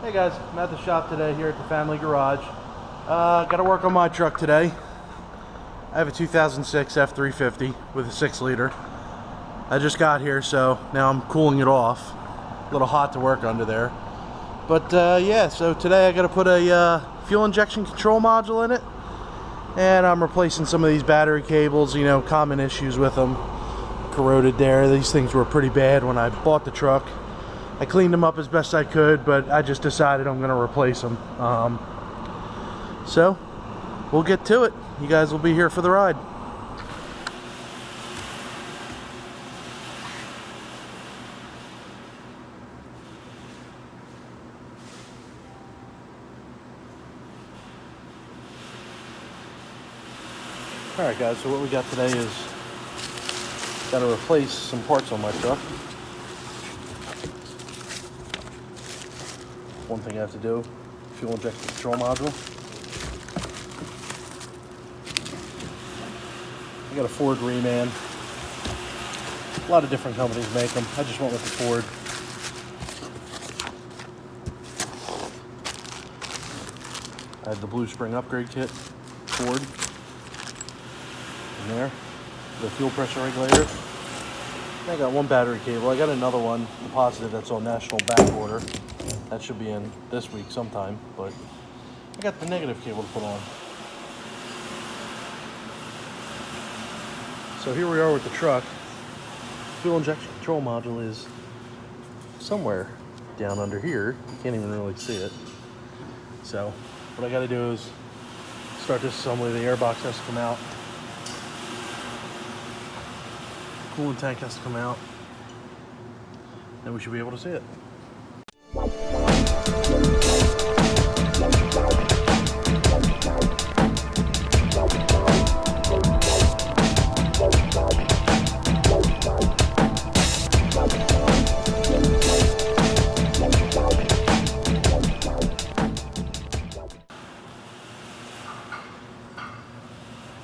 Hey guys, I'm at the shop today here at the family garage. Got to work on my truck today. I have a 2006 F350 with a 6-liter. I just got here, so now I'm cooling it off. A little hot to work under there. But yeah, so today I got to put a fuel injection control module in it. And I'm replacing some of these battery cables, you know, common issues with them. Corroded there. These things were pretty bad when I bought the truck. I cleaned them up as best I could, but I just decided I'm going to replace them. So, we'll get to it. You guys will be here for the ride. Alright guys, so what we got today is got to replace some parts on my truck. One thing I have to do, fuel injection control module. I got a Ford Reman. A lot of different companies make them. I just went with the Ford. I have the Blue Spring upgrade kit, Ford. In there, the fuel pressure regulator. I got one battery cable. I got another one deposited that's on national back order. That should be in this week sometime, but I got the negative cable to put on. So here we are with the truck. Fuel injection control module is somewhere down under here. You can't even really see it. So what I got to do is start this assembly. The airbox has to come out. Coolant tank has to come out. Then we should be able to see it.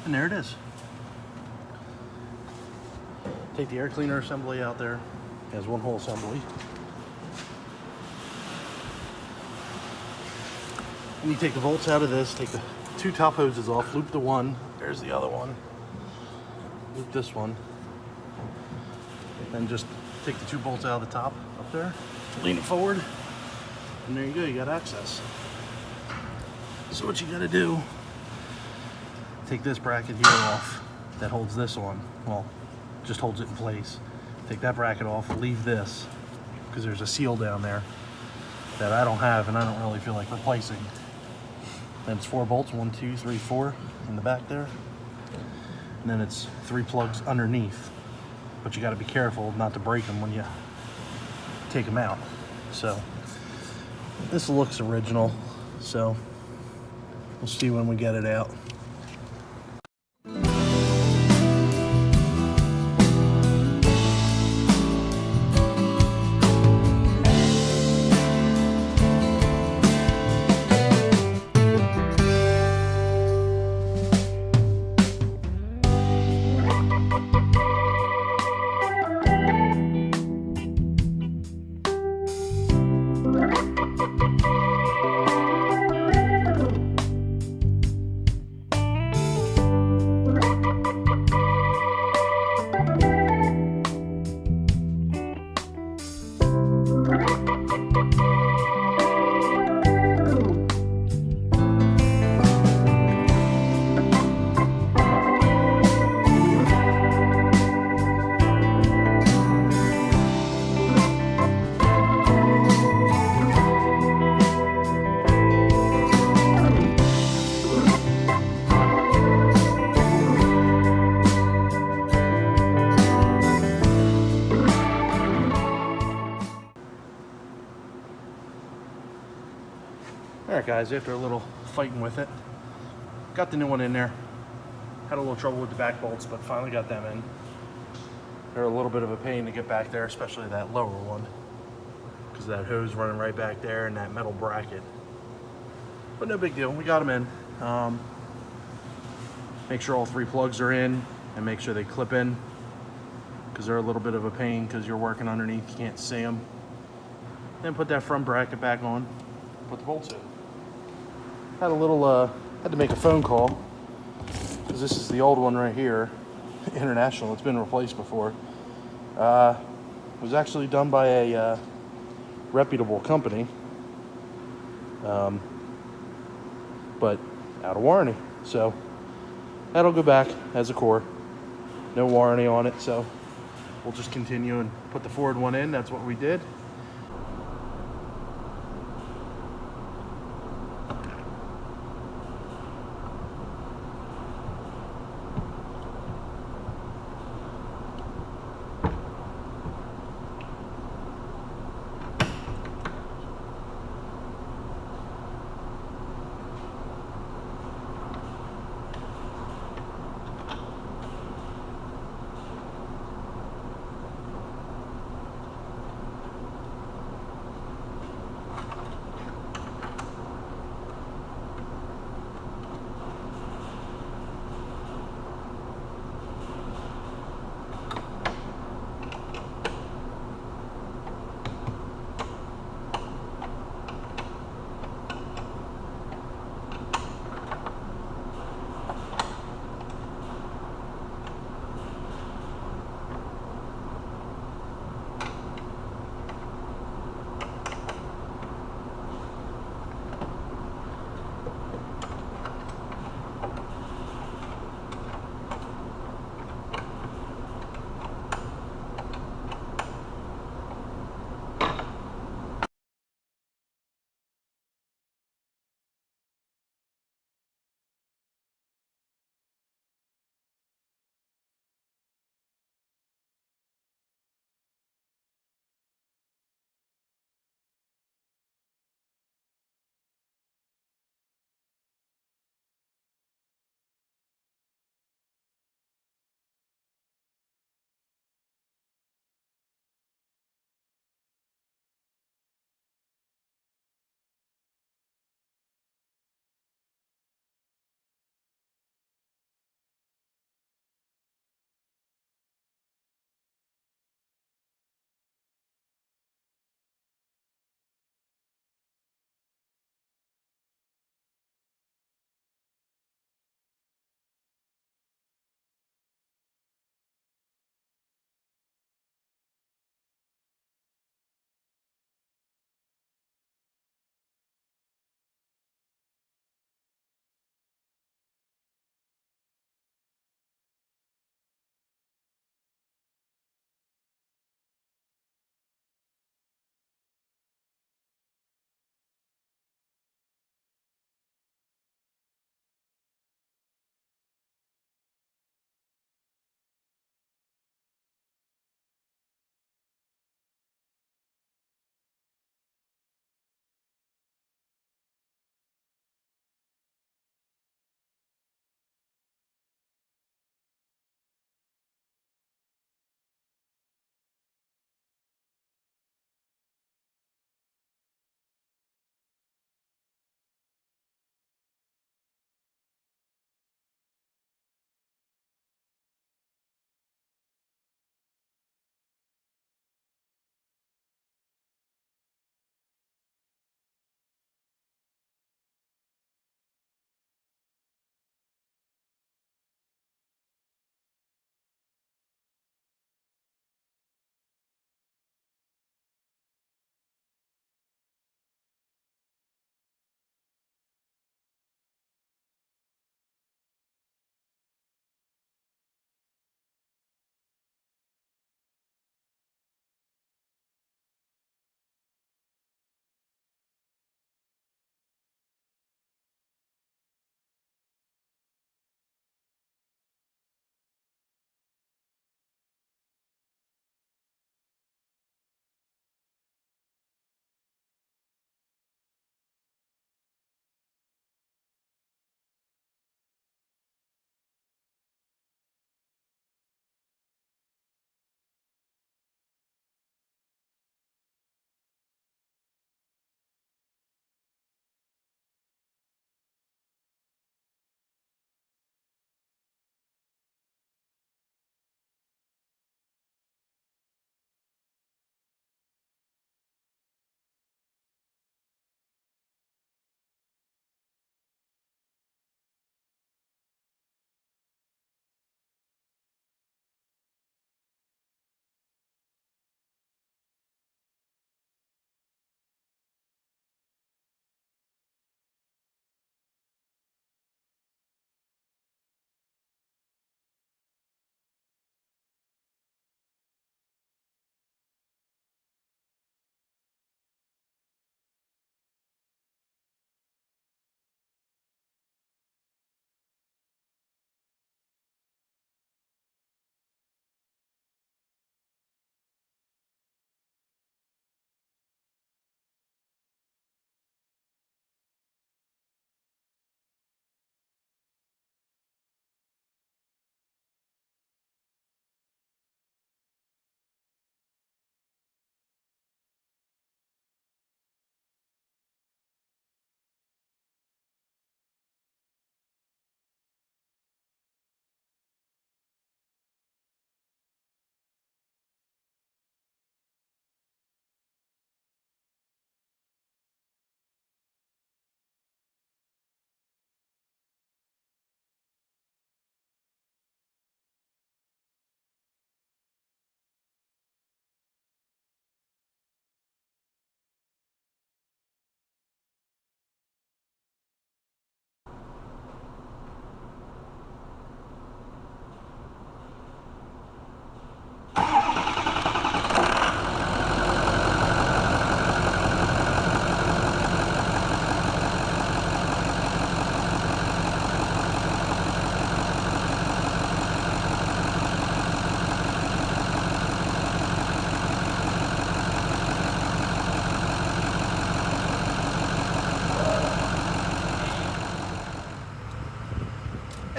And there it is. Take the air cleaner assembly out there. It has one whole assembly. And you take the bolts out of this, take the two top hoses off, loop the one, there's the other one, loop this one, and just take the two bolts out of the top up there, lean it forward, and there you go, you got access. So what you gotta do, take this bracket here off that holds this on, well, just holds it in place. Take that bracket off, leave this, because there's a seal down there that I don't have and I don't really feel like replacing. Then it's 4 bolts, 1, 2, 3, 4 in the back there. And then it's 3 plugs underneath. But you gotta be careful not to break them when you take them out. So, this looks original, so we'll see when we get it out. Alright guys, after a little fighting with it, got the new one in there. Had a little trouble with the back bolts, but finally got them in. They're a little bit of a pain to get back there, especially that lower one, because that hose running right back there and that metal bracket. But no big deal, we got them in. Make sure all 3 plugs are in and make sure they clip in, because they're a little bit of a pain because you're working underneath, you can't see them. Then put that front bracket back on. put the bolts in. Had a little, had to make a phone call because this is the old one right here, International. It's been replaced before. It was actually done by a reputable company, but out of warranty. So that'll go back as a core. No warranty on it, so we'll just continue and put the forward one in. That's what we did.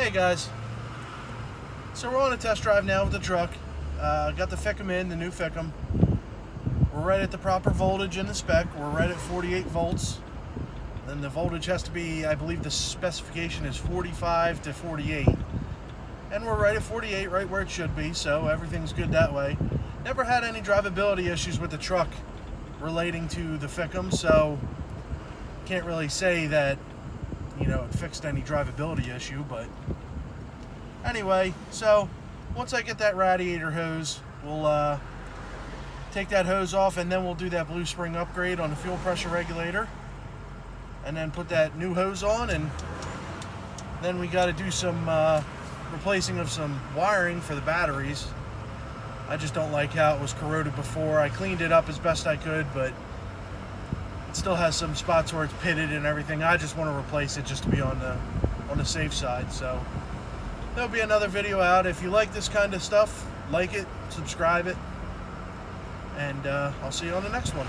Hey guys, so we're on a test drive now with the truck. Got the FICM in, the new FICM. We're right at the proper voltage in the spec. We're right at 48 volts. Then the voltage has to be, I believe the specification is 45 to 48. And we're right at 48, right where it should be, so everything's good that way. Never had any drivability issues with the truck relating to the FICM, so can't really say that, you know, it fixed any drivability issue, but anyway, so once I get that radiator hose, we'll take that hose off, and then we'll do that blue spring upgrade on the fuel pressure regulator, and then put that new hose on, and then we got to do some replacing of some wiring for the batteries. I just don't like how it was corroded before. I cleaned it up as best I could, but it still has some spots where it's pitted and everything. I just want to replace it just to be on the safe side. So there'll be another video out. If you like this kind of stuff, like it, subscribe it, and I'll see you on the next one.